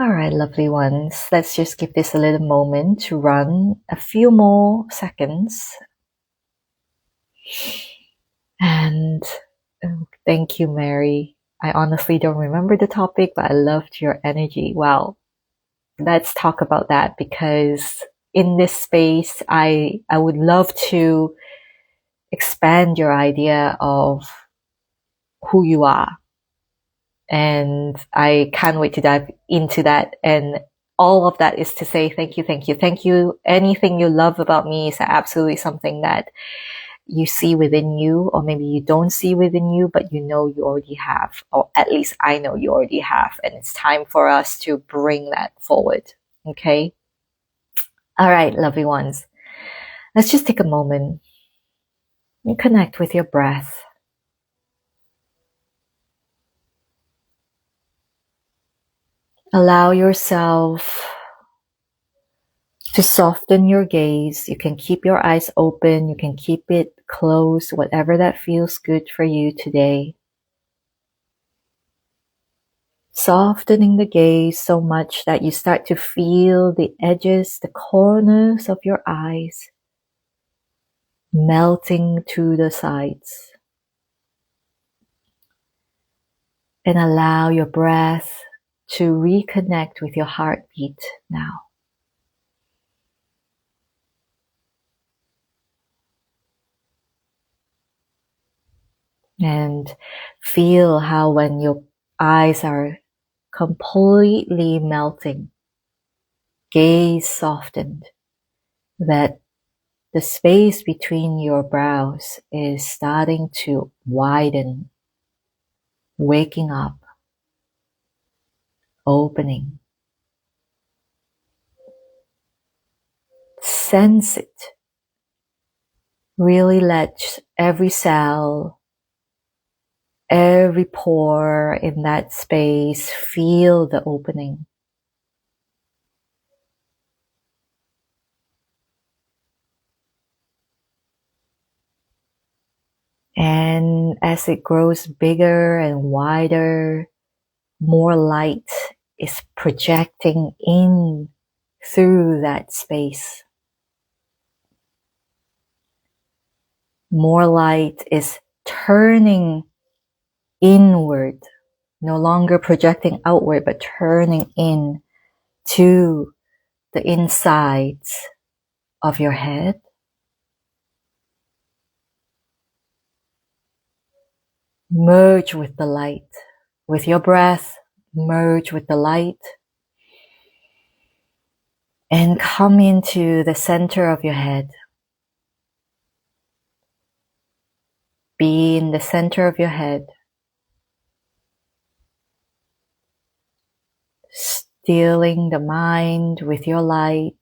All right, lovely ones. Let's just give this a little moment to run a few more seconds. And thank you, Mary. I honestly don't remember the topic, but I loved your energy. Wow. Let's talk about that, because in this space, I would love to expand your idea of who you are. And I can't wait to dive into that. And all of that is to say thank you, thank you, thank you. Anything you love about me is absolutely something that you see within you, or maybe you don't see within you, but you know you already have, or at least I know you already have. And it's time for us to bring that forward. Okay? All right, lovely ones. Let's just take a moment and connect with your breath. Allow yourself to soften your gaze. You can keep your eyes open. You can keep it closed, whatever that feels good for you today. Softening the gaze so much that you start to feel the edges, the corners of your eyes melting to the sides. And allow your breath to reconnect with your heartbeat now. And feel how when your eyes are completely melting, gaze softened, that the space between your brows is starting to widen, waking up, opening. Sense it. Really let every cell, every pore in that space feel the opening. And as it grows bigger and wider, more light is projecting in through that space. More light is turning inward, no longer projecting outward, but turning in to the insides of your head. Merge with the light. With your breath, merge with the light. And come into the center of your head. Be in the center of your head. Stilling the mind with your light.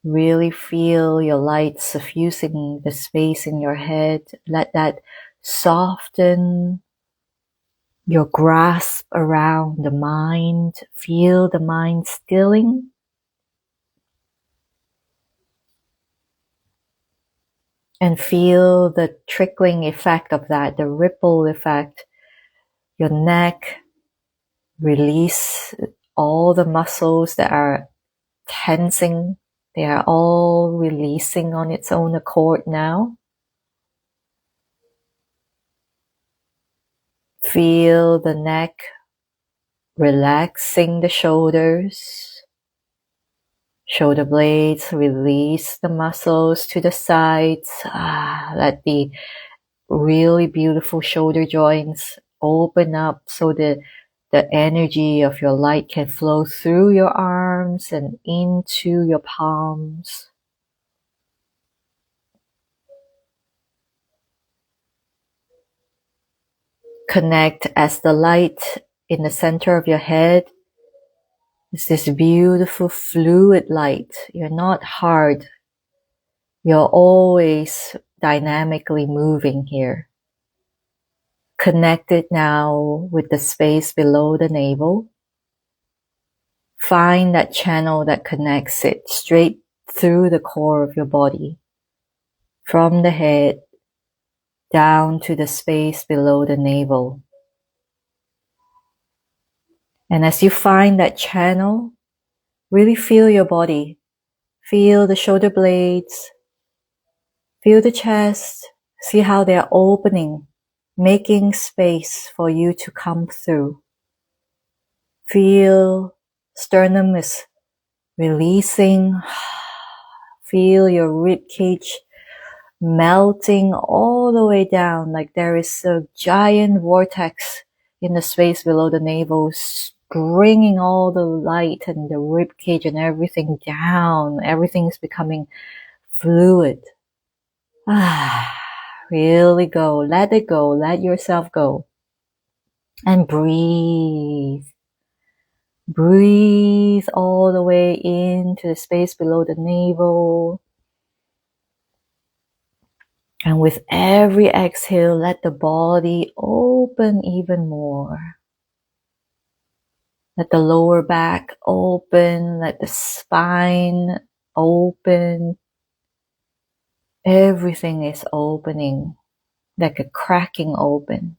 Really feel your light suffusing the space in your head. Let that soften your grasp around the mind. Feel the mind stilling. And feel the trickling effect of that, the ripple effect. Your neck, release all the muscles that are tensing. They are all releasing on its own accord now. Feel the neck, relaxing the shoulders. Shoulder blades, release the muscles to the sides. Let the really beautiful shoulder joints open up so the energy of your light can flow through your arms and into your palms. Connect as the light in the center of your head is this beautiful fluid light. You're not hard. You're always dynamically moving here. Connect it now with the space below the navel. Find that channel that connects it straight through the core of your body. From the head down to the space below the navel. And as you find that channel, really feel your body. Feel the shoulder blades. Feel the chest. See how they're opening, making space for you to come through. Feel sternum is releasing. Feel your rib cage melting all the way down, like there is a giant vortex in the space below the navel, bringing all the light and the rib cage and everything down. Everything is becoming fluid. Really go. Let it go. Let yourself go. And breathe. Breathe all the way into the space below the navel. And with every exhale, let the body open even more. Let the lower back open. Let the spine open. Everything is opening like a cracking open.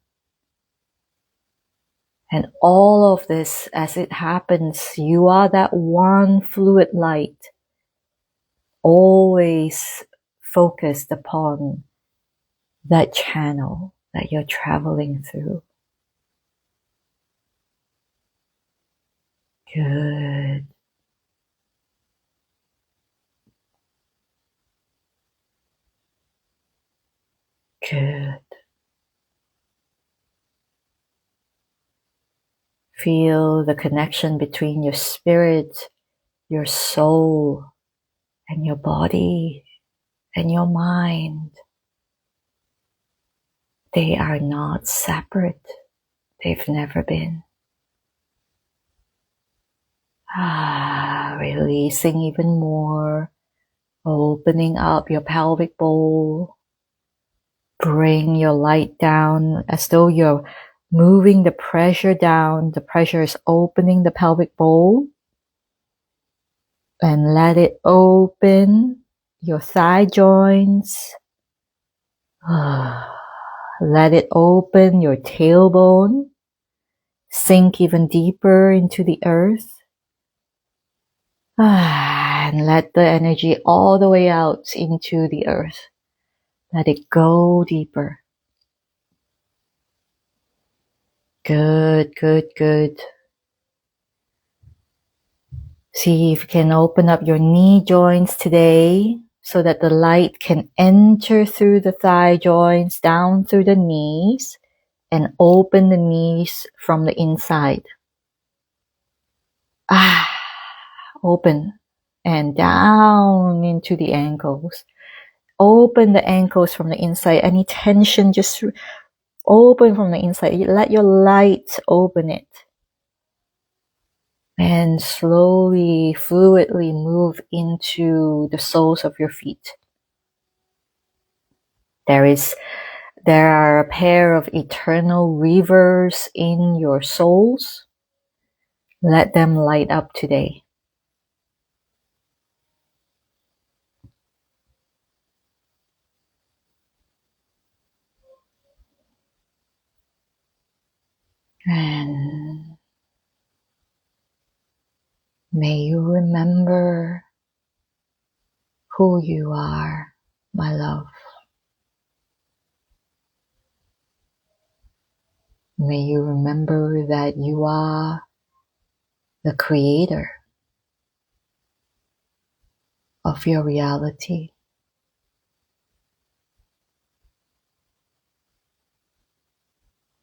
And all of this, as it happens, you are that one fluid light, always focused upon that channel that you're traveling through. Good. Good. Feel the connection between your spirit, your soul, and your body and your mind. They are not separate. They've never been. Releasing even more. Opening up your pelvic bowl. Bring your light down as though you're moving the pressure down. The pressure is opening the pelvic bowl. And let it open your thigh joints. Let it open your tailbone. Sink even deeper into the earth. And let the energy all the way out into the earth. Let it go deeper. Good, good, good. See if you can open up your knee joints today so that the light can enter through the thigh joints, down through the knees, and open the knees from the inside. Open and down into the ankles. Open the ankles from the inside. Any tension, just open from the inside. Let your light open it. And slowly, fluidly move into the soles of your feet. There are a pair of eternal rivers in your soles. Let them light up today. And may you remember who you are, my love. May you remember that you are the creator of your reality.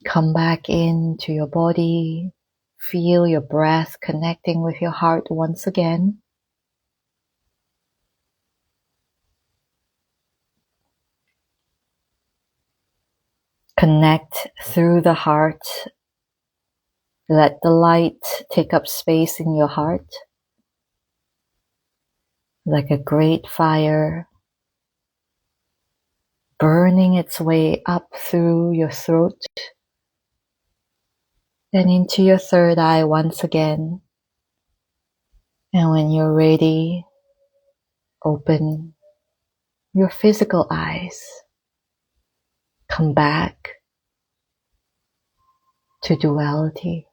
Come back into your body. Feel your breath connecting with your heart once again. Connect through the heart. Let the light take up space in your heart. Like a great fire burning its way up through your throat and into your third eye once again. And when you're ready, open your physical eyes. come back to duality.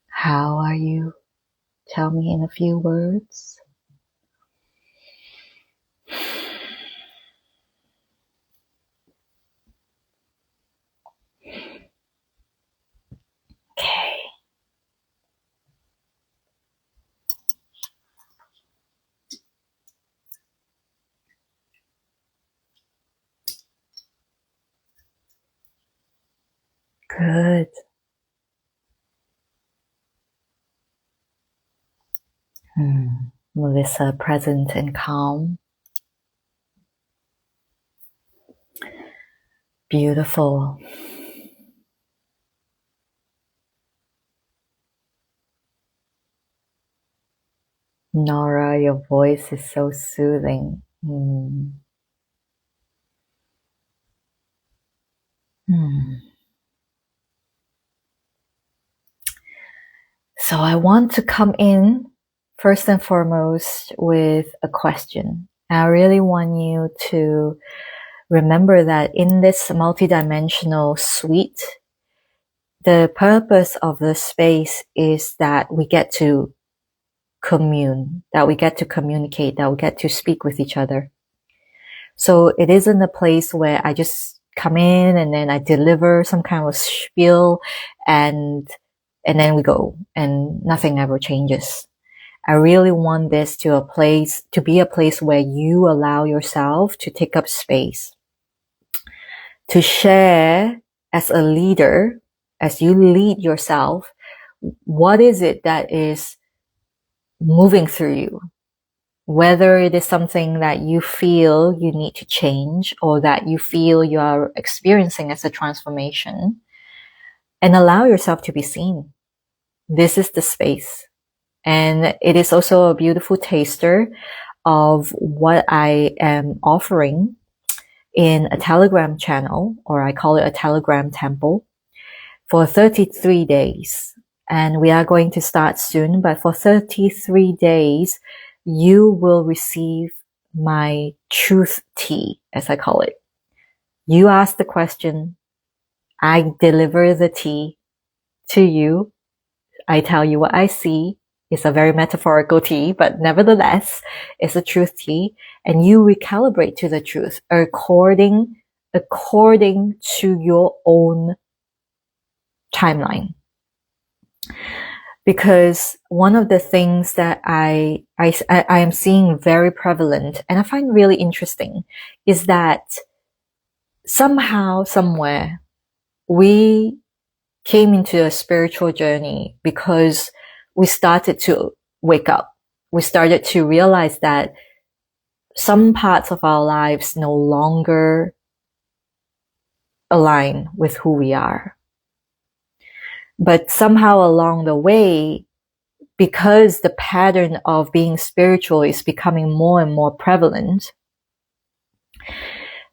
How are you? Tell me in a few words. Okay. Good. Melissa, present and calm. Beautiful. Nora, your voice is so soothing. So I want to come in first and foremost with a question. I really want you to remember that in this multidimensional suite, the purpose of the space is that we get to commune, that we get to communicate, that we get to speak with each other. So it isn't a place where I just come in and then I deliver some kind of spiel and then we go and nothing ever changes. I really want this to be a place where you allow yourself to take up space, to share as a leader, as you lead yourself, what is it that is moving through you? Whether it is something that you feel you need to change or that you feel you are experiencing as a transformation, and allow yourself to be seen. This is the space. And it is also a beautiful taster of what I am offering in a Telegram channel, or I call it a Telegram temple, for 33 days. And we are going to start soon, but for 33 days, you will receive my truth tea, as I call it. You ask the question, I deliver the tea to you. I tell you what I see. It's a very metaphorical tea, but nevertheless, it's a truth tea. And you recalibrate to the truth according to your own timeline. Because one of the things that I am seeing very prevalent and I find really interesting is that somehow, somewhere, we came into a spiritual journey because we started to wake up. We started to realize that some parts of our lives no longer align with who we are. But somehow along the way, because the pattern of being spiritual is becoming more and more prevalent,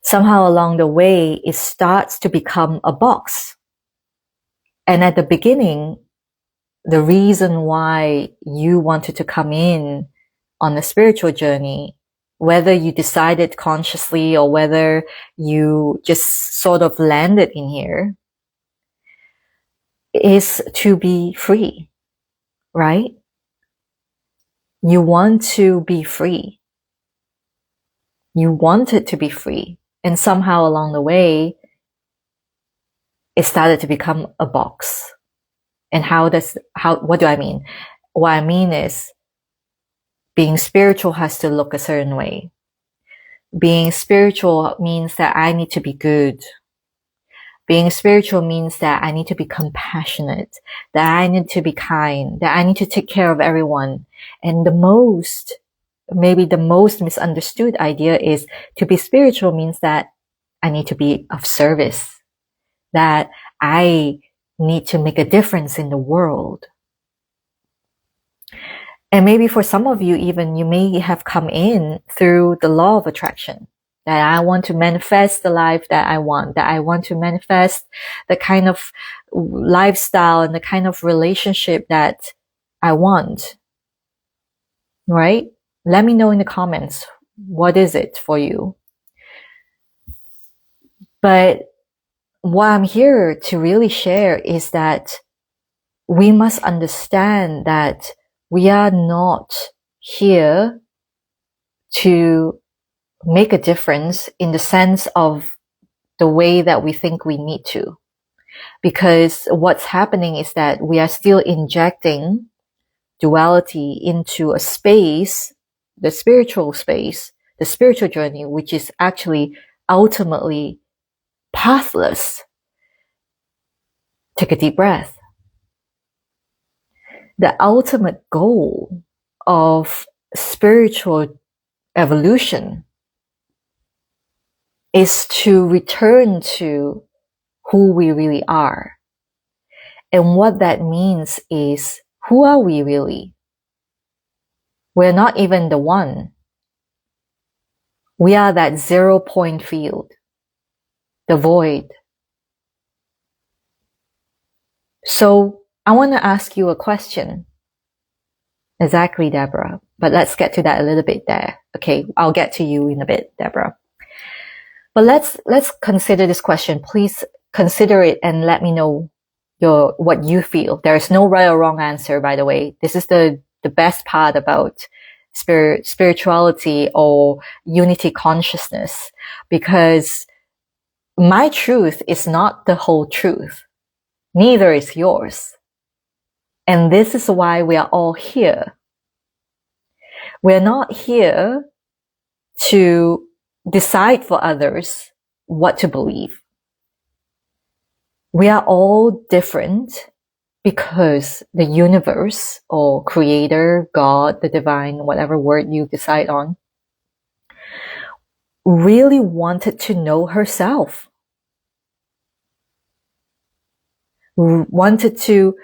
somehow along the way, it starts to become a box. And at the beginning, the reason why you wanted to come in on a spiritual journey, whether you decided consciously or whether you just sort of landed in here, is to be free, right? You want to be free. You want it to be free. And somehow along the way, it started to become a box. And what do I mean? What I mean is being spiritual has to look a certain way. Being spiritual means that I need to be good. Being spiritual means that I need to be compassionate, that I need to be kind, that I need to take care of everyone. And maybe the most misunderstood idea is to be spiritual means that I need to be of service, that I need to make a difference in the world. And maybe for some of you, even you may have come in through the law of attraction, that I want to manifest the life that I want to manifest the kind of lifestyle and the kind of relationship that I want, right? Let me know in the comments, what is it for you? But what I'm here to really share is that we must understand that we are not here to make a difference in the sense of the way that we think we need to. Because what's happening is that we are still injecting duality into a space, the spiritual space, the spiritual journey, which is actually ultimately pathless. Take a deep breath. The ultimate goal of spiritual evolution is to return to who we really are. And what that means is, who are we really? We're not even the one. We are that 0 point field, the void. So I want to ask you a question. Exactly, Deborah. But let's get to that a little bit there. Okay, I'll get to you in a bit, Deborah. But let's consider this question. Please consider it and let me know what you feel. There is no right or wrong answer, by the way. This is the best part about spirituality or unity consciousness, because my truth is not the whole truth. Neither is yours. And this is why we are all here. We're not here to decide for others what to believe. We are all different because the universe or creator, God, the divine, whatever word you decide on, really wanted to know herself. Wanted to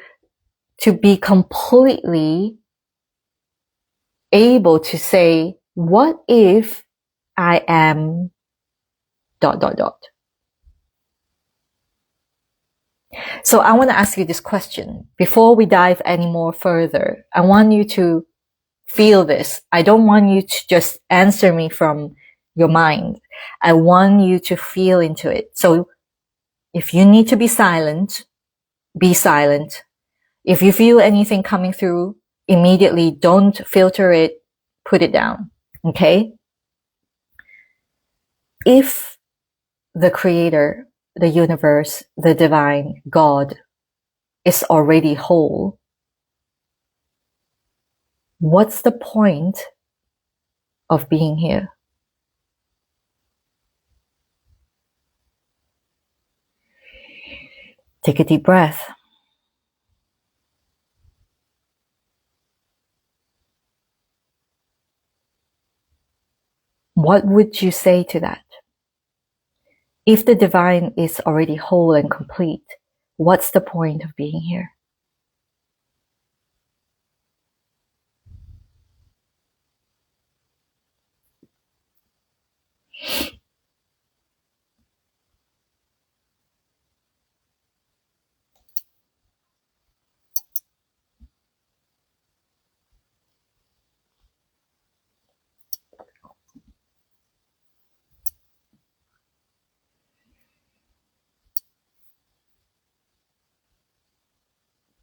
be completely able to say, what if I am ... So I want to ask you this question. Before we dive any more further, I want you to feel this. I don't want you to just answer me from your mind. I want you to feel into it. So if you need to be silent, be silent. If you feel anything coming through, immediately don't filter it, put it down. Okay? If the creator, the universe, the divine, God is already whole, what's the point of being here? Take a deep breath. What would you say to that? If the divine is already whole and complete, what's the point of being here?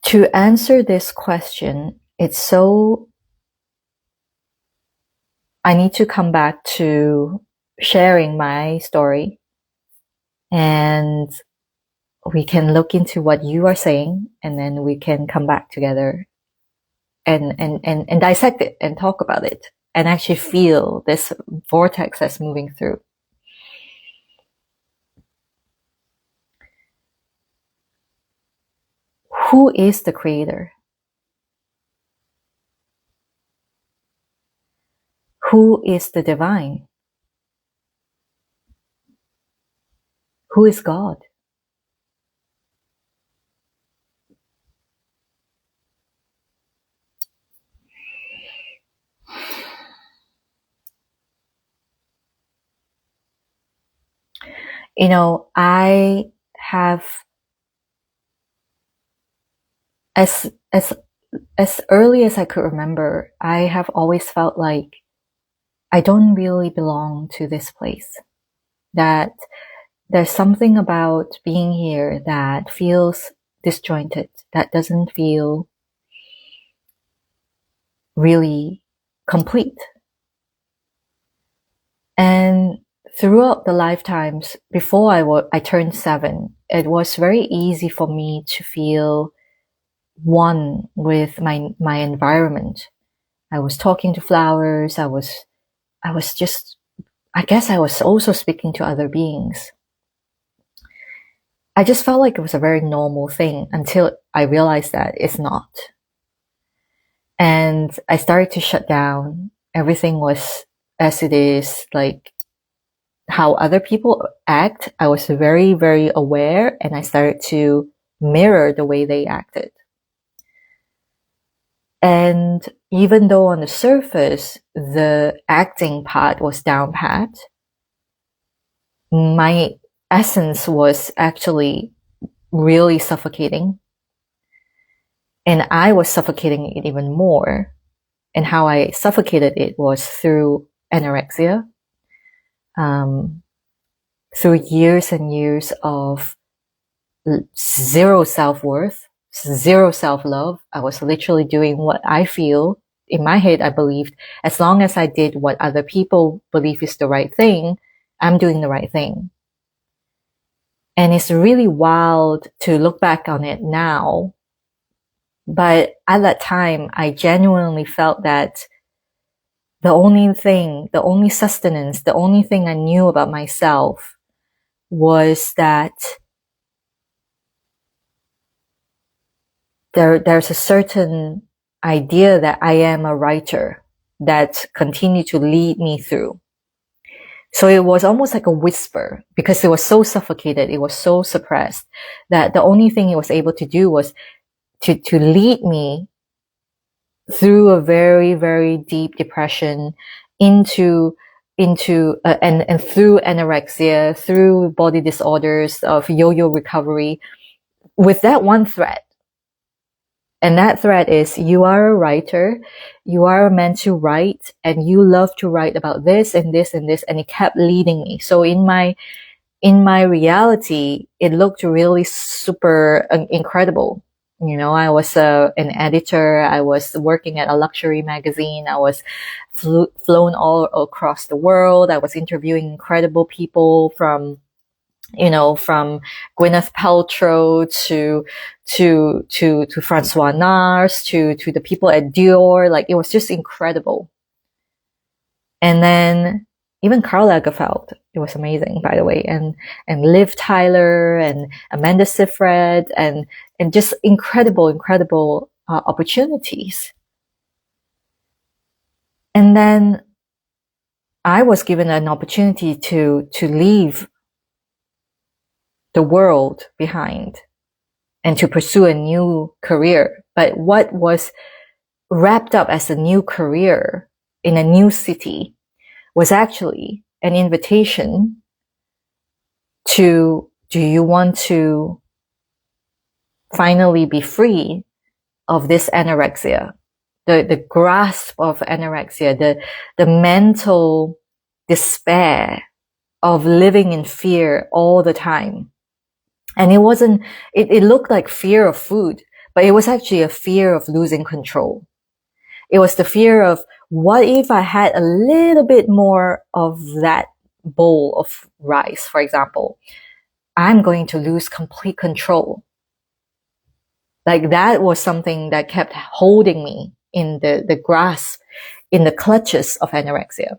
To answer this question, I need to come back to sharing my story, and we can look into what you are saying, and then we can come back together and dissect it and talk about it and actually feel this vortex that's moving through. Who is the creator? Who is the divine? Who is God? You know, I have, as as as early as I could remember, I have always felt like I don't really belong to this place. That there's something about being here that feels disjointed, that doesn't feel really complete. And throughout the lifetimes before I turned 7, it was very easy for me to feel one with my environment. I was talking to flowers. I was just, I guess I was also speaking to other beings. I just felt like it was a very normal thing until I realized that it's not. And I started to shut down. Everything was as it is, like how other people act. I was very, very aware, and I started to mirror the way they acted. And even though on the surface, the acting part was down pat, my essence was actually really suffocating. And I was suffocating it even more. And how I suffocated it was through anorexia, through years and years of zero self-worth, zero self-love. I was literally doing what I feel. In my head, I believed as long as I did what other people believe is the right thing, I'm doing the right thing. And it's really wild to look back on it now. But at that time, I genuinely felt that the only thing, the only sustenance, the only thing I knew about myself was that there's a certain idea that I am a writer that continued to lead me through. So it was almost like a whisper, because it was so suffocated, it was so suppressed, that the only thing it was able to do was to lead me through a very, very deep depression into and through anorexia, through body disorders, of yo-yo recovery, with that one thread. And that thread is, you are a writer, you are meant to write, and you love to write about this and this and this, and it kept leading me. So in my reality, it looked really super incredible. You know, I was an editor, I was working at a luxury magazine, I was flown all across the world, I was interviewing incredible people from Gwyneth Paltrow to Francois Nars to the people at Dior. Like, it was just incredible. And then even Karl Lagerfeld, it was amazing, by the way, and Liv Tyler and Amanda Seyfried and just incredible opportunities. And then I was given an opportunity to leave the world behind and to pursue a new career. But what was wrapped up as a new career in a new city was actually an invitation to, do you want to finally be free of this anorexia, the grasp of anorexia, the mental despair of living in fear all the time. And it wasn't, it looked like fear of food, but it was actually a fear of losing control. It was the fear of, what if I had a little bit more of that bowl of rice, for example? I'm going to lose complete control. Like, that was something that kept holding me in the grasp, in the clutches of anorexia.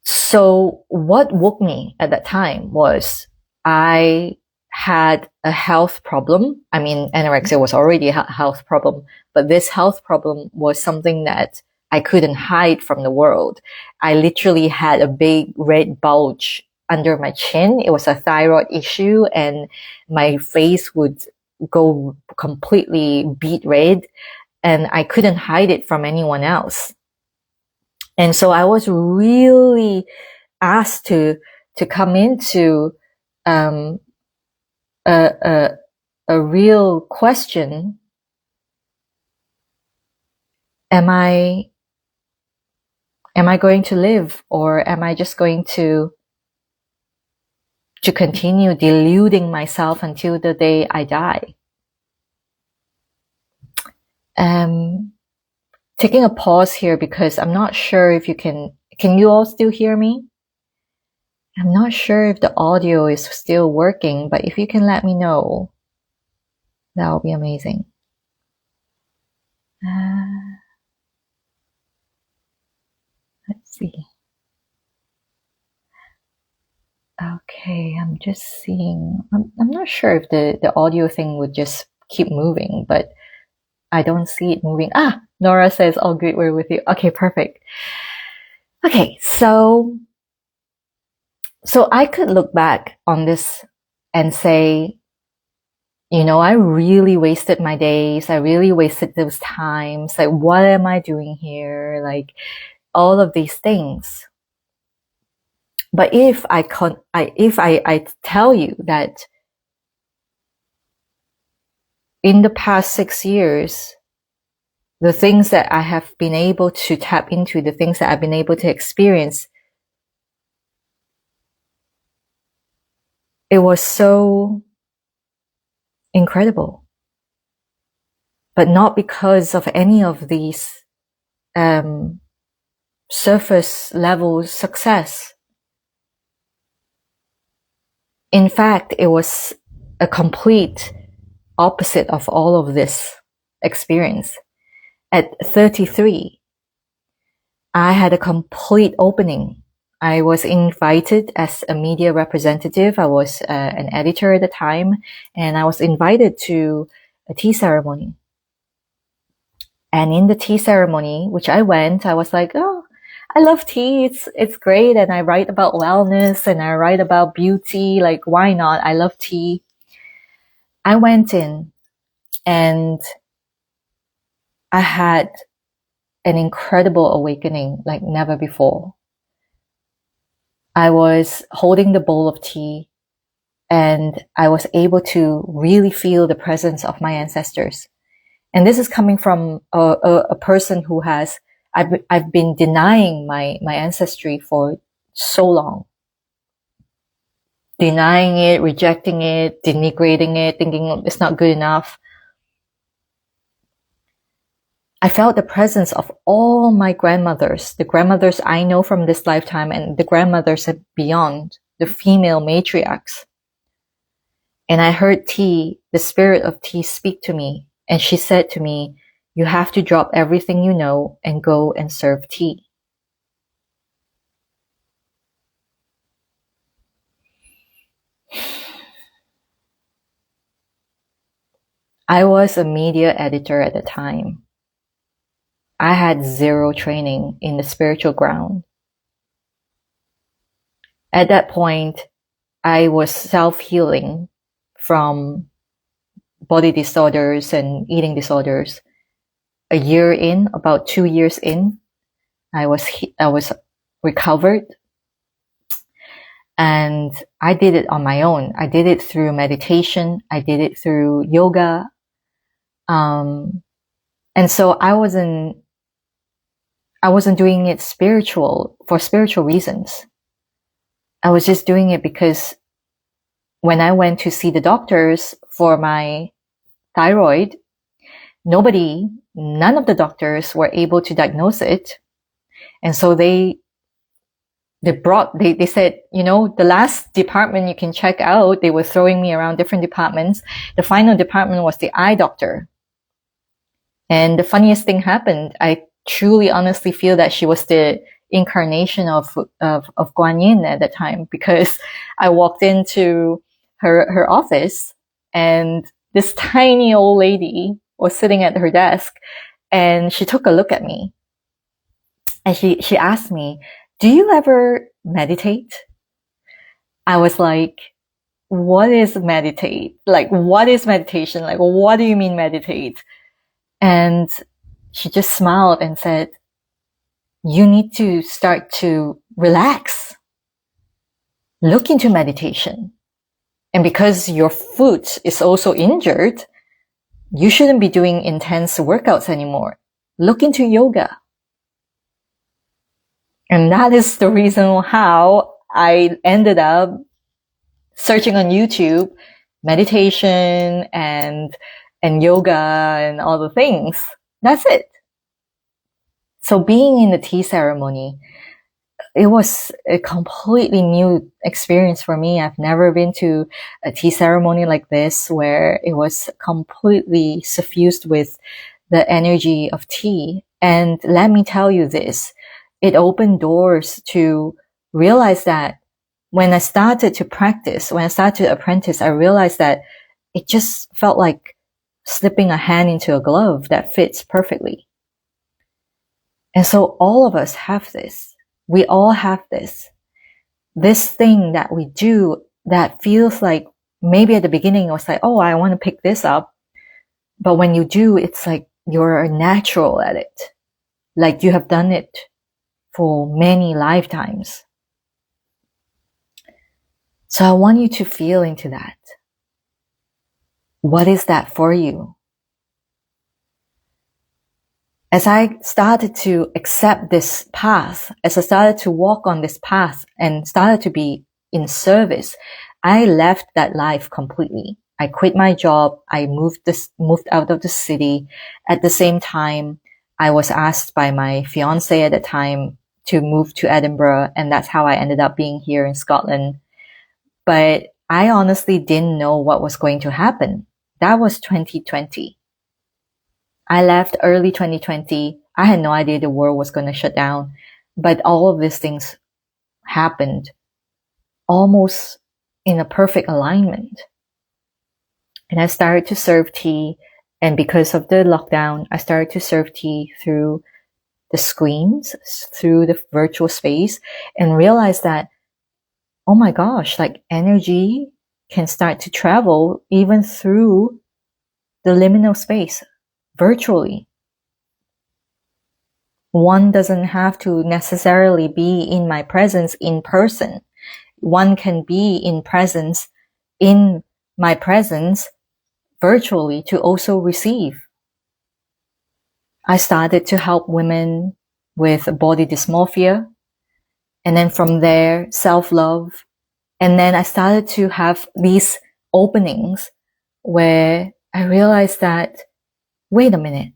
So what woke me at that time was, I had a health problem. I mean, anorexia was already a health problem, but this health problem was something that I couldn't hide from the world. I literally had a big red bulge under my chin. It was a thyroid issue, and my face would go completely beet red, and I couldn't hide it from anyone else. And so I was really asked to to come into a, a, a real question. Am I going to live, or am I just going to continue deluding myself until the day I die? Taking a pause here because I'm not sure if you can you all still hear me? I'm not sure if the audio is still working, but if you can let me know, that would be amazing. Let's see. Okay, I'm just seeing. I'm not sure if the audio thing would just keep moving, but I don't see it moving. Nora says, "All good, we're with you." Okay, perfect. Okay, so I could look back on this and say, I really wasted my days. I really wasted those times. Like, what am I doing here? Like, all of these things. But if I tell you that in the past 6 years, the things that I have been able to tap into, the things that I've been able to experience, it was so incredible. But not because of any of these surface level success. In fact, it was a complete opposite of all of this experience. At 33, I had a complete opening. I was invited as a media representative. I was an editor at the time, and I was invited to a tea ceremony. And in the tea ceremony, which I went, I was like, oh, I love tea. It's great. And I write about wellness and I write about beauty. Like, why not? I love tea. I went in and I had an incredible awakening like never before. I was holding the bowl of tea and I was able to really feel the presence of my ancestors. And this is coming from a person who has, I've been denying my ancestry for so long. Denying it, rejecting it, denigrating it, thinking it's not good enough. I felt the presence of all my grandmothers, the grandmothers I know from this lifetime and the grandmothers beyond, the female matriarchs. And I heard Tea, the spirit of Tea, speak to me. And she said to me, you have to drop everything you know and go and serve Tea. I was a media editor at the time. I had zero training in the spiritual ground. At that point, I was self-healing from body disorders and eating disorders. A year in, about 2 years in, I was recovered. And I did it on my own. I did it through meditation. I did it through yoga. And so I wasn't doing it for spiritual reasons. I was just doing it because when I went to see the doctors for my thyroid, none of the doctors were able to diagnose it. And so they said, the last department you can check out, they were throwing me around different departments. The final department was the eye doctor. And the funniest thing happened. I truly, honestly feel that she was the incarnation of Guan Yin at that time, because I walked into her office and this tiny old lady was sitting at her desk and she took a look at me and she asked me, do you ever meditate? I was like, what is meditate? Like, what is meditation? Like, what do you mean meditate? And she just smiled and said, you need to start to relax. look into meditation. And because your foot is also injured, you shouldn't be doing intense workouts anymore. Look into yoga. And that is the reason how I ended up searching on YouTube meditation and yoga and all the things. That's it. So being in the tea ceremony, it was a completely new experience for me. I've never been to a tea ceremony like this where it was completely suffused with the energy of tea. And let me tell you this, it opened doors to realize that when I started to practice, when I started to apprentice, I realized that it just felt like slipping a hand into a glove that fits perfectly. And so all of us have this. We all have this. This thing that we do that feels like maybe at the beginning it was like, oh, I want to pick this up. But when you do, it's like you're natural at it. Like you have done it for many lifetimes. So I want you to feel into that. What is that for you? As I started to accept this path, as I started to walk on this path and started to be in service, I left that life completely. I quit my job. I moved out of the city. At the same time, I was asked by my fiance at the time to move to Edinburgh, and that's how I ended up being here in Scotland. But I honestly didn't know what was going to happen. That was 2020. I left early 2020. I had no idea the world was going to shut down. But all of these things happened almost in a perfect alignment. And I started to serve tea. And because of the lockdown, I started to serve tea through the screens, through the virtual space, and realized that, oh my gosh, like energy can start to travel even through the liminal space virtually. One doesn't have to necessarily be in my presence in person. One can be in my presence virtually to also receive. I started to help women with body dysmorphia. And then from there, self-love. And then I started to have these openings where I realized that, wait a minute.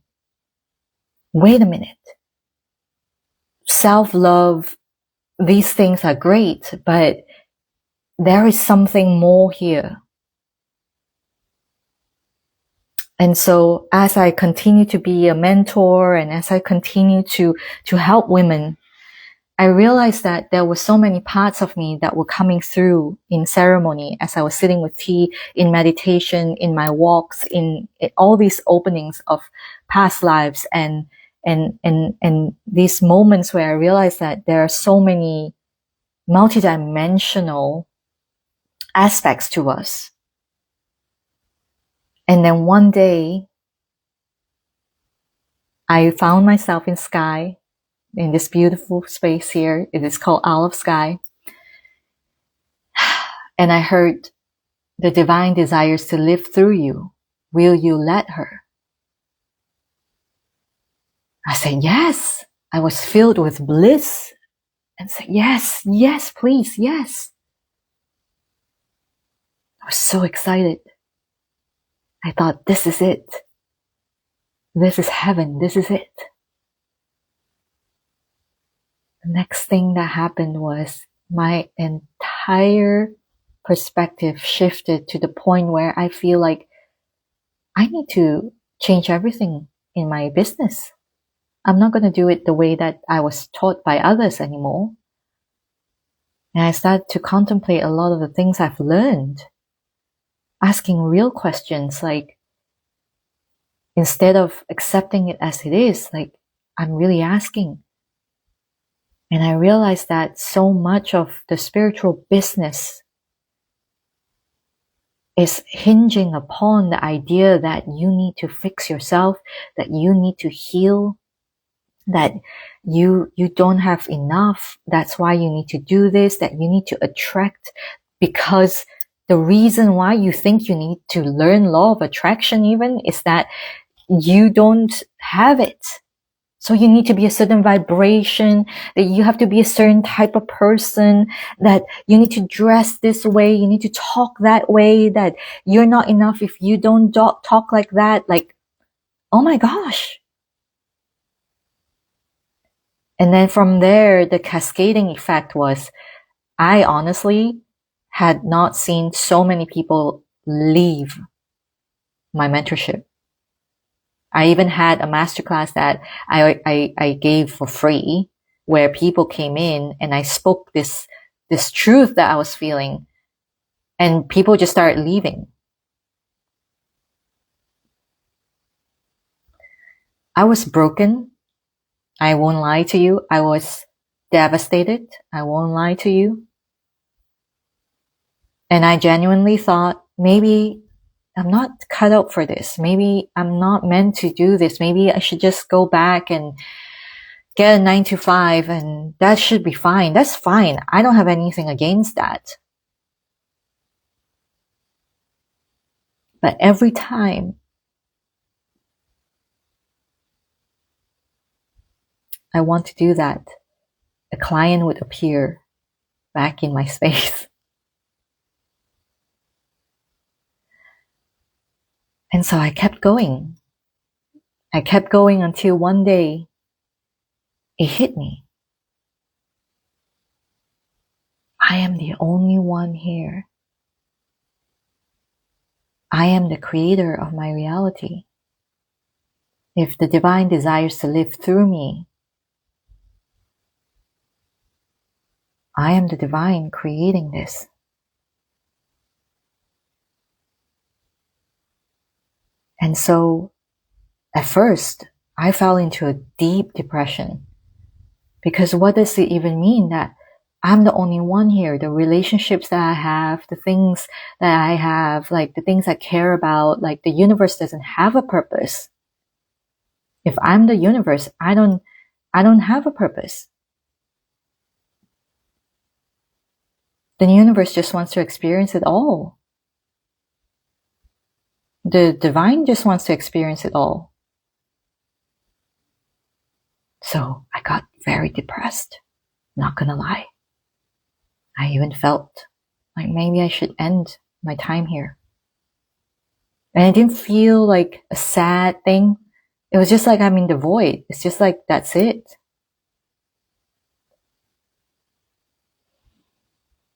Self-love, these things are great, but there is something more here. And so as I continue to be a mentor and as I continue to help women, I realized that there were so many parts of me that were coming through in ceremony as I was sitting with tea, in meditation, in my walks, in all these openings of past lives and these moments where I realized that there are so many multidimensional aspects to us. And then one day, I found myself in sky, in this beautiful space here. It is called Isle of Sky. And I heard, the divine desires to live through you. Will you let her? I said, yes. I was filled with bliss and said, yes, please, yes. I was so excited. I thought, this is it. This is heaven. This is it. The next thing that happened was my entire perspective shifted to the point where I feel like I need to change everything in my business. I'm not going to do it the way that I was taught by others anymore. And I started to contemplate a lot of the things I've learned, asking real questions, like, instead of accepting it as it is, like, I'm really asking. And I realized that so much of the spiritual business is hinging upon the idea that you need to fix yourself, that you need to heal, that you don't have enough. That's why you need to do this, that you need to attract, because the reason why you think you need to learn law of attraction even is that you don't have it. So you need to be a certain vibration, that you have to be a certain type of person, that you need to dress this way, you need to talk that way, that you're not enough if you don't talk like that. Like, oh my gosh. And then from there, the cascading effect was, I honestly had not seen so many people leave my mentorship. I even had a masterclass that I gave for free, where people came in and I spoke this truth that I was feeling, and people just started leaving. I was broken. I won't lie to you. I was devastated. I won't lie to you. And I genuinely thought, maybe I'm not cut out for this. Maybe I'm not meant to do this. Maybe I should just go back and get a 9 to 5 and that should be fine. That's fine. I don't have anything against that. But every time I want to do that, a client would appear back in my space. And so I kept going. I kept going until one day it hit me. I am the only one here. I am the creator of my reality. If the divine desires to live through me, I am the divine creating this. And so at first, I fell into a deep depression, because what does it even mean that I'm the only one here? The relationships that I have, the things that I have, like the things I care about, like the universe doesn't have a purpose. If I'm the universe, I don't have a purpose. The universe just wants to experience it all. The divine just wants to experience it all. So I got very depressed, not gonna lie. I even felt like maybe I should end my time here. And it didn't feel like a sad thing. It was just like I'm in the void. It's just like, that's it.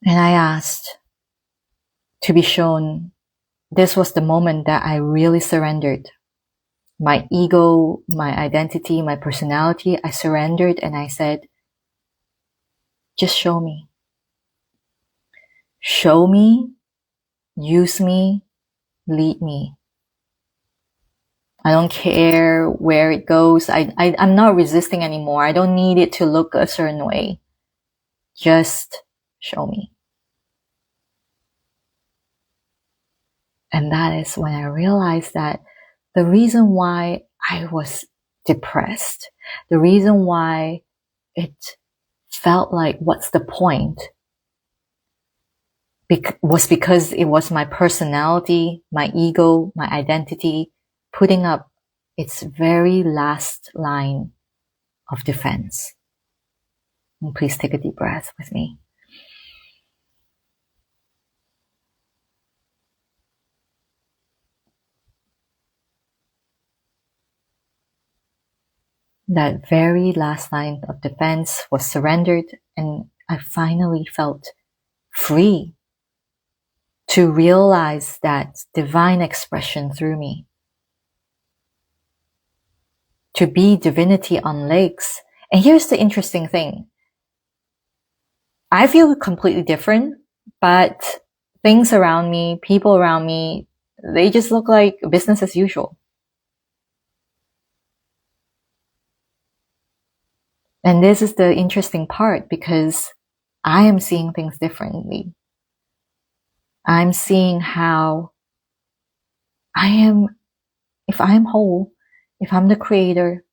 And I asked to be shown this was the moment that I really surrendered. My ego, my identity, my personality, I surrendered and I said, just show me. Show me, use me, lead me. I don't care where it goes. I'm not resisting anymore. I don't need it to look a certain way. Just show me. And that is when I realized that the reason why I was depressed, the reason why it felt like, what's the point? Was because it was my personality, my ego, my identity putting up its very last line of defense. And please take a deep breath with me. That very last line of defense was surrendered, and I finally felt free to realize that divine expression through me. To be divinity on legs. And here's the interesting thing. I feel completely different, but things around me, people around me, they just look like business as usual. And this is the interesting part, because I am seeing things differently. I'm seeing how if I'm whole, if I'm the creator,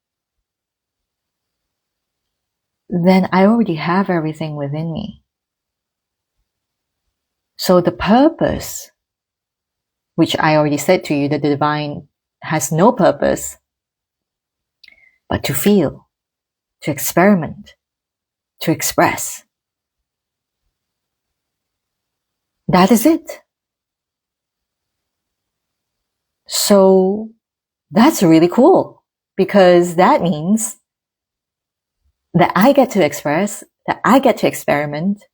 then I already have everything within me. So the purpose, which I already said to you, that the divine has no purpose but to feel, to experiment, to express. That is it. So that's really cool, because that means that I get to express, that I get to experiment.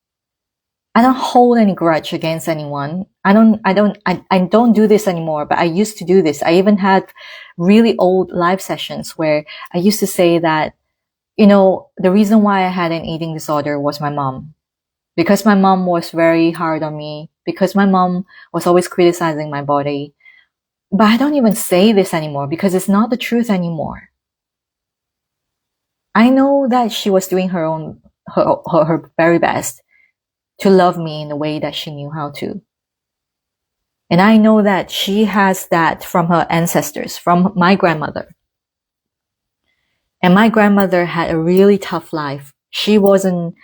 I don't hold any grudge against anyone. I don't do this anymore, but I used to do this. I even had really old live sessions where I used to say that, the reason why I had an eating disorder was my mom. Because my mom was very hard on me, because my mom was always criticizing my body. But I don't even say this anymore because it's not the truth anymore. I know that she was doing her very best to love me in the way that she knew how to. And I know that she has that from her ancestors, from my grandmother. And my grandmother had a really tough life. She wasn't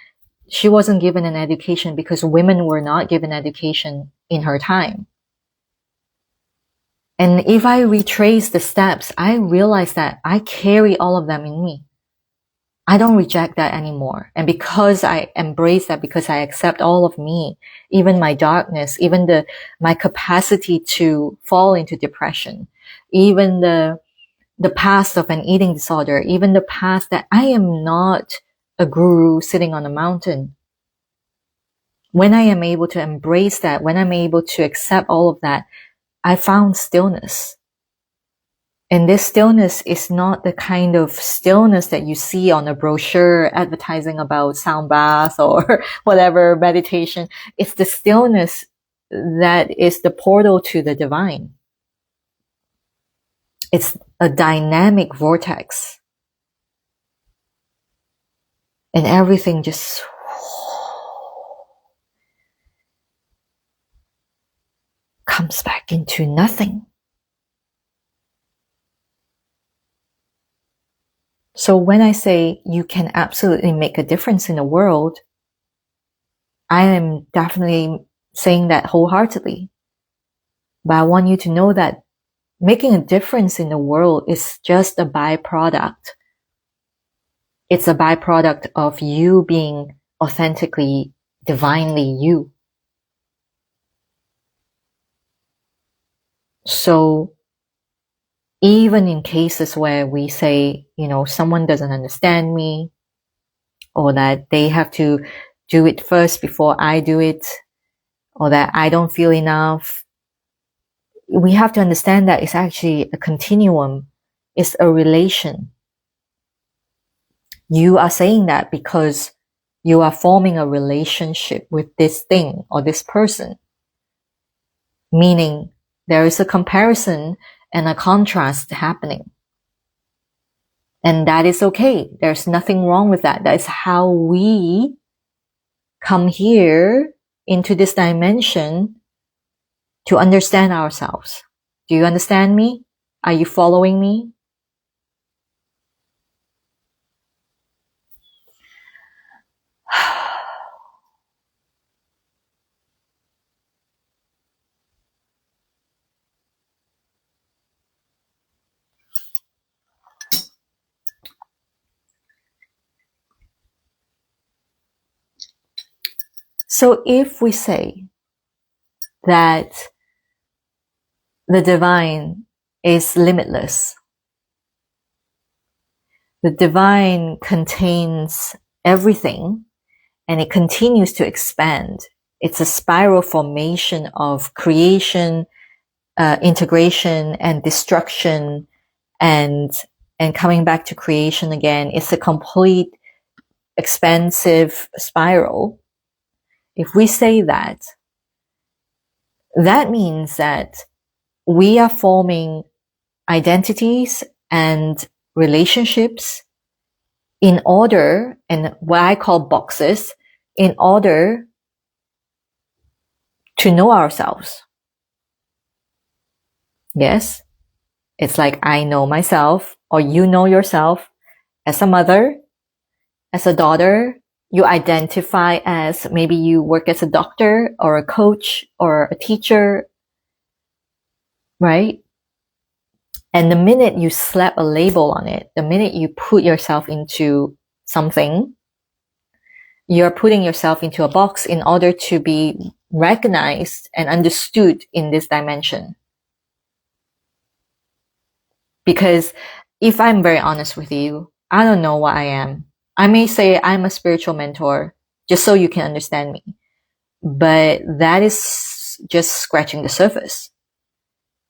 given an education because women were not given education in her time. And if I retrace the steps, I realize that I carry all of them in me. I don't reject that anymore. And because I embrace that, because I accept all of me, even my darkness, even my capacity to fall into depression, even the past of an eating disorder, even the past that I am not a guru sitting on a mountain. When I am able to embrace that, when I'm able to accept all of that, I found stillness. And this stillness is not the kind of stillness that you see on a brochure advertising about sound bath or whatever meditation. It's the stillness that is the portal to the divine. It's a dynamic vortex. And everything just comes back into nothing. So when I say you can absolutely make a difference in the world, I am definitely saying that wholeheartedly. But I want you to know that making a difference in the world is just a byproduct. It's a byproduct of you being authentically, divinely you. So even in cases where we say, someone doesn't understand me, or that they have to do it first before I do it, or that I don't feel enough, we have to understand that it's actually a continuum. It's a relation. You are saying that because you are forming a relationship with this thing or this person. Meaning there is a comparison and a contrast happening. And that is okay. There's nothing wrong with that. That is how we come here into this dimension to understand ourselves. Do you understand me? Are you following me? So if we say that the divine is limitless, the divine contains everything and it continues to expand. It's a spiral formation of creation, integration and destruction and coming back to creation again. It's a complete expansive spiral. If we say that, that means that we are forming identities and relationships in order, and what I call boxes, in order to know ourselves. Yes, it's like I know myself, or you know yourself as a mother, As a daughter, you identify as maybe you work as a doctor or a coach or a teacher, right? And the minute you slap a label on it, the minute you put yourself into something, you're putting yourself into a box in order to be recognized and understood in this dimension. Because if I'm very honest with you, I don't know what I am. I may say I'm a spiritual mentor just so you can understand me. But that is just scratching the surface.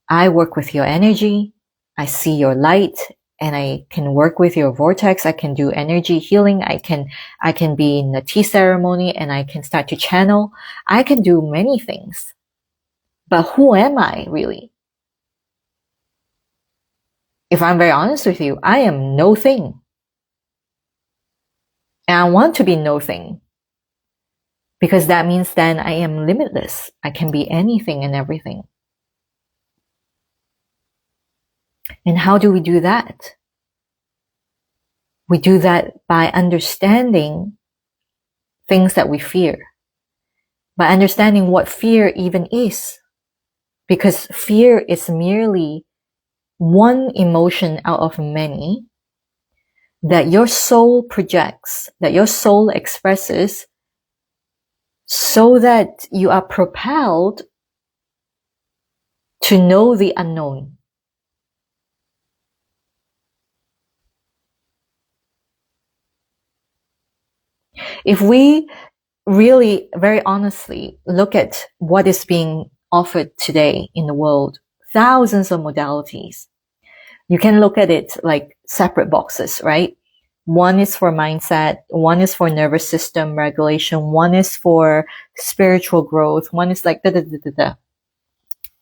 I work with your energy. I see your light and I can work with your vortex. I can do energy healing. I can be in a tea ceremony and I can start to channel. I can do many things. But who am I really? If I'm very honest with you, I am no thing. And I want to be no thing. Because that means then I am limitless. I can be anything and everything. And how do we do that? We do that by understanding things that we fear. By understanding what fear even is. Because fear is merely one emotion out of many that your soul projects, that your soul expresses, so that you are propelled to know the unknown. If we really, very honestly, look at what is being offered today in the world, thousands of modalities, you can look at it like separate boxes, right? One is for mindset, one is for nervous system regulation, one is for spiritual growth, one is like da-da-da-da-da.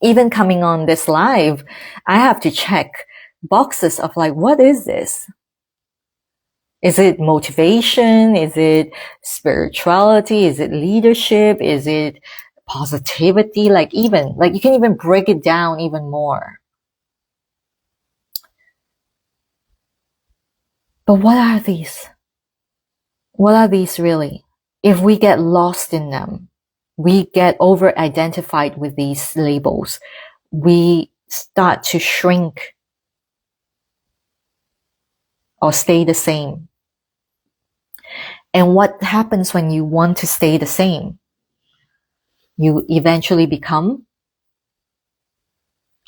Even coming on this live, I have to check boxes of like, what is this? Is it motivation? Is it spirituality? Is it leadership? Is it positivity? Like you can even break it down even more. But what are these? What are these really? If we get lost in them, we get over-identified with these labels, we start to shrink or stay the same. And what happens when you want to stay the same? You eventually become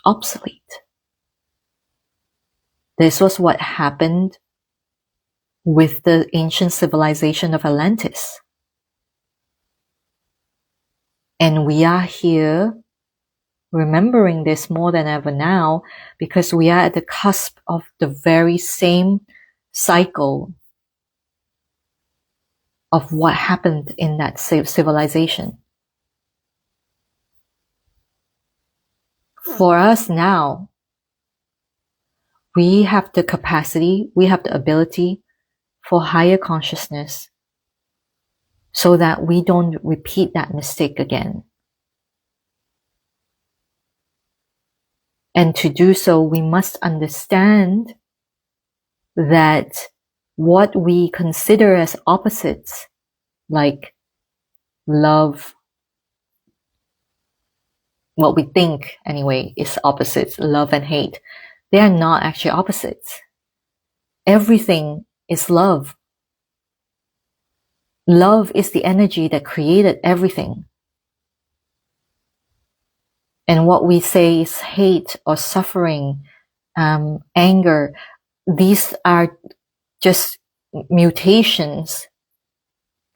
obsolete. This was what happened with the ancient civilization of Atlantis. And we are here remembering this more than ever now because we are at the cusp of the very same cycle of what happened in that civilization. For us now, we have the capacity, we have the ability for higher consciousness so that we don't repeat that mistake again. And to do so, we must understand that what we consider as opposites, like love, what we think anyway is opposites, love and hate, they are not actually opposites. Everything is love. Love is the energy that created everything. And what we say is hate or suffering, anger, these are just mutations,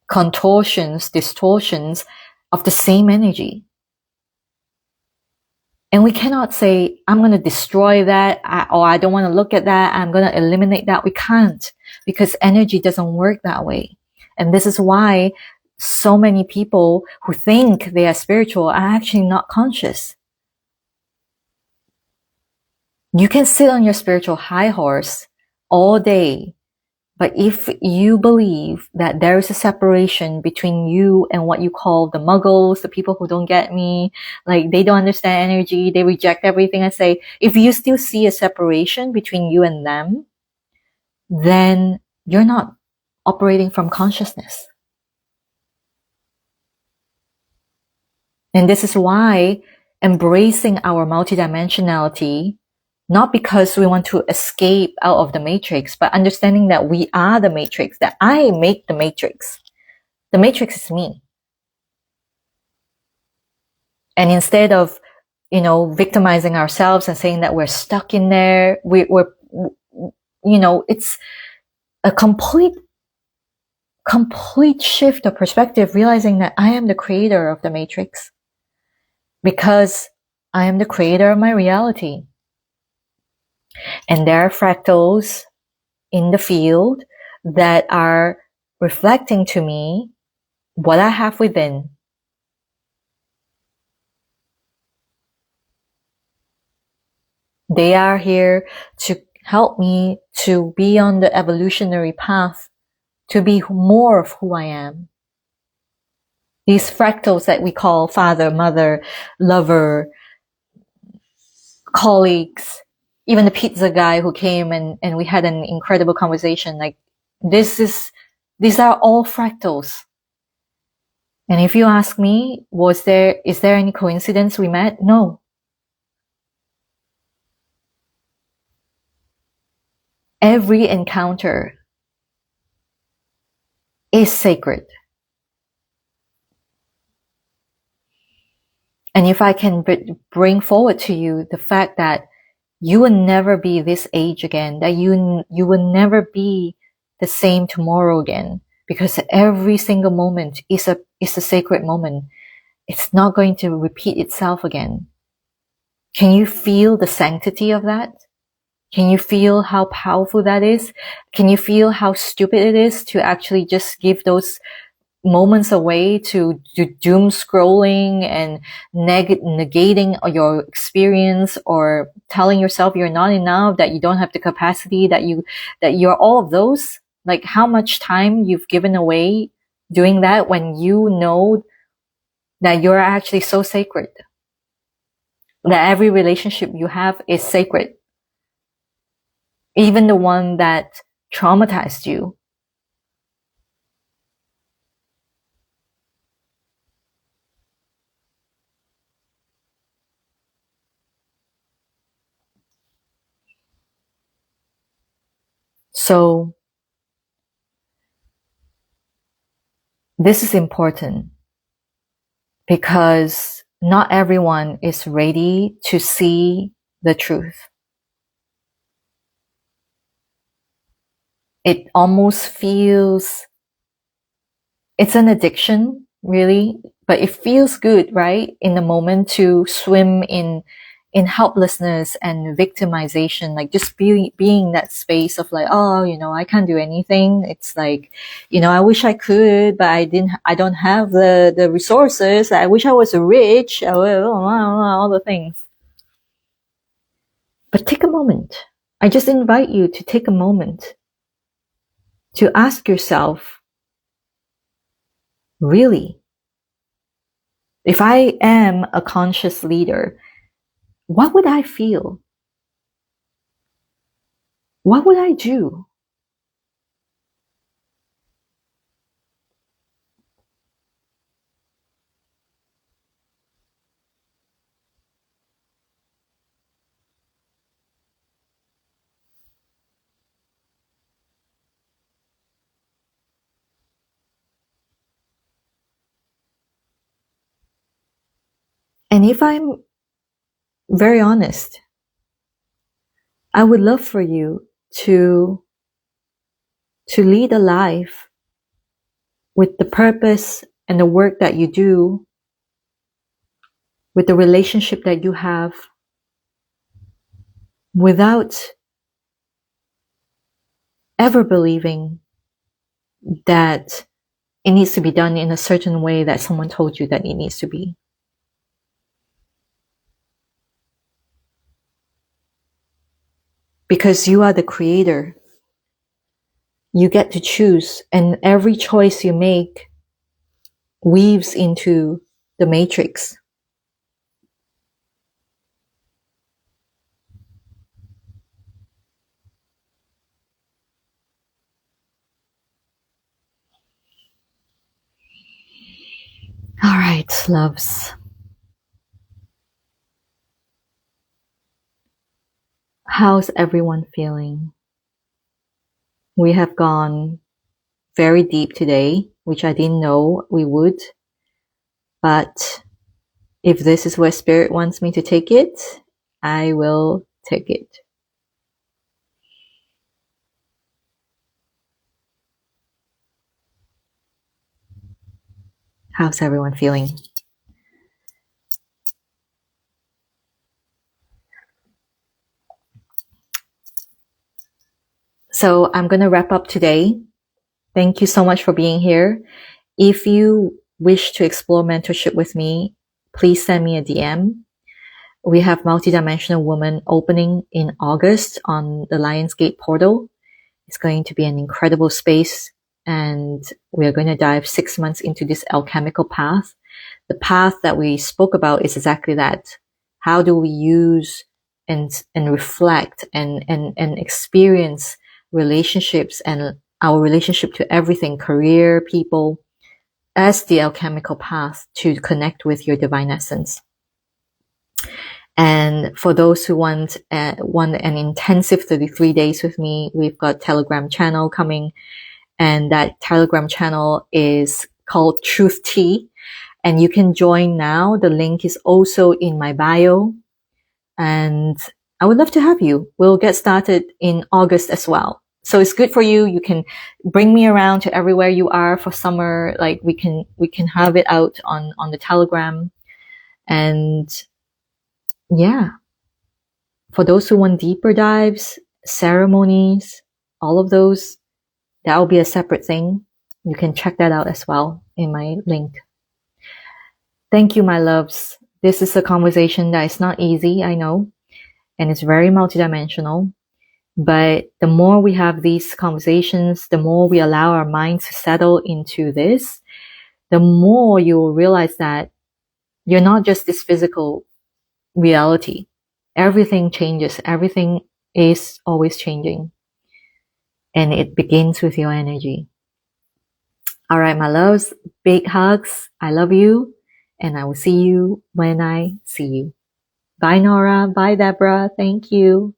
contortions, distortions of the same energy. And we cannot say, I'm going to destroy that, or I don't want to look at that, I'm going to eliminate that. We can't, because energy doesn't work that way. And this is why so many people who think they are spiritual are actually not conscious. You can sit on your spiritual high horse all day, but if you believe that there is a separation between you and what you call the muggles, the people who don't get me, like they don't understand energy, they reject everything I say, if you still see a separation between you and them, then you're not operating from consciousness. And this is why embracing our multidimensionality, not because we want to escape out of the matrix, but understanding that we are the matrix, that I make the matrix. The matrix is me. And instead of, victimizing ourselves and saying that we're stuck in there, we're it's a complete shift of perspective, realizing that I am the creator of the matrix because I am the creator of my reality. And there are fractals in the field that are reflecting to me what I have within. They are here to help me to be on the evolutionary path, to be more of who I am. These fractals that we call father, mother, lover, colleagues, even the pizza guy who came and we had an incredible conversation. Like, these are all fractals. And if you ask me, is there any coincidence we met? No. Every encounter is sacred. And if I can bring forward to you the fact that you will never be this age again, that you will never be the same tomorrow again, because every single moment is a sacred moment. It's not going to repeat itself again. Can you feel the sanctity of that? Can you feel how powerful that is? Can you feel how stupid it is to actually just give those moments away to doom scrolling and negating your experience, or telling yourself you're not enough, that you don't have the capacity, that you're all of those? Like, how much time you've given away doing that when you know that you're actually so sacred, that every relationship you have is sacred, even the one that traumatized you. So this is important because not everyone is ready to see the truth. It almost feels, it's an addiction, really, but it feels good, right? In the moment, to swim in helplessness and victimization, like just being that space of like, oh, I can't do anything. It's like, I wish I could, but I don't have the resources. I wish I was rich, all the things. But take a moment. I just invite you to take a moment to ask yourself, really, if I am a conscious leader, what would I feel? What would I do? And if I'm very honest, I would love for you to lead a life with the purpose and the work that you do, with the relationship that you have, without ever believing that it needs to be done in a certain way that someone told you that it needs to be. Because you are the creator. You get to choose, and every choice you make weaves into the matrix. All right, loves. How's everyone feeling? We have gone very deep today, which I didn't know we would. But if this is where Spirit wants me to take it, I will take it. How's everyone feeling? So I'm going to wrap up today. Thank you so much for being here. If you wish to explore mentorship with me, please send me a DM. We have Multidimensional Woman opening in August on the Lionsgate portal. It's going to be an incredible space, and we're going to dive 6 months into this alchemical path. The path that we spoke about is exactly that. How do we use and reflect and experience relationships and our relationship to everything, career, people, as the alchemical path to connect with your divine essence. And for those who want an intensive 33 days with me, we've got Telegram channel coming, and that Telegram channel is called Truth Tea, and you can join now. The link is also in my bio, and I would love to have you. We'll get started in August as well. So it's good for you. You can bring me around to everywhere you are for summer. Like we can have it out on the Telegram. And yeah, for those who want deeper dives, ceremonies, all of those, that will be a separate thing. You can check that out as well in my link. Thank you, my loves. This is a conversation that is not easy, I know, and it's very multidimensional. But the more we have these conversations, the more we allow our minds to settle into this, the more you will realize that you're not just this physical reality. Everything changes. Everything is always changing. And it begins with your energy. All right, my loves, big hugs. I love you. And I will see you when I see you. Bye, Nora. Bye, Deborah. Thank you.